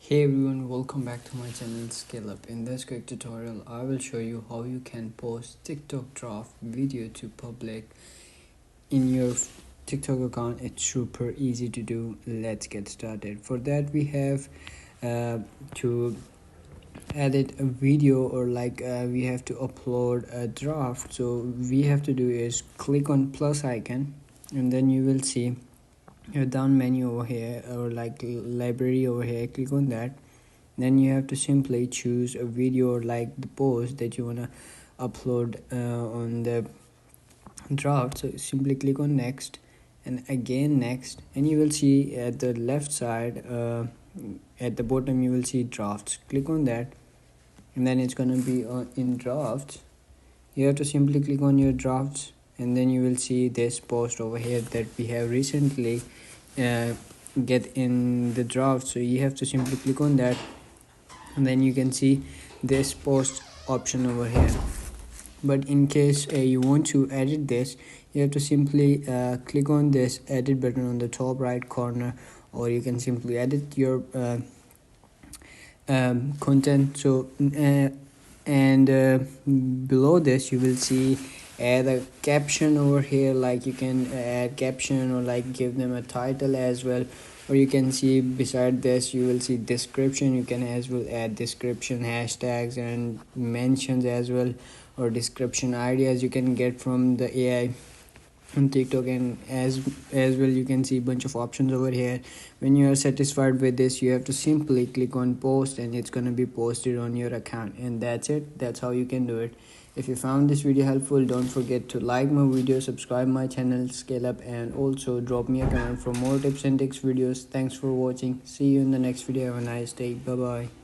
Hey everyone, welcome back to my channel Scale Up. In this quick tutorial, I will show you how you can post TikTok draft video to public in your TikTok account. It's super easy to do. Let's get started. For that, we have to edit a video or we have to upload a draft. So we have to do is click on plus icon, and then you will see your down menu over here or library over here. Click on that, then you have to simply choose a video or the post that you want to upload on the draft. So simply click on next and again next, and you will see at the left side at the bottom you will see drafts. Click on that, and then it's going to be in drafts. You have to simply click on your drafts, and then you will see this post over here that we have recently get in the draft. So you have to simply click on that, and then you can see this post option over here. But in case you want to edit this, you have to simply click on this edit button on the top right corner, or you can simply edit your content. So below this you will see add a caption over here. You can add caption or give them a title as well, or you can see beside this you will see description. You can as well add description, hashtags and mentions as well, or description ideas you can get from the AI on TikTok. And as well you can see a bunch of options over here. When you are satisfied with this, you have to simply click on post, and it's going to be posted on your account. And that's it. That's how you can do it. If you found this video helpful, don't forget to like my video, subscribe my channel Scale Up, and also drop me a comment for more tips and tricks videos. Thanks for watching. See you in the next video. Have a nice day. Bye bye.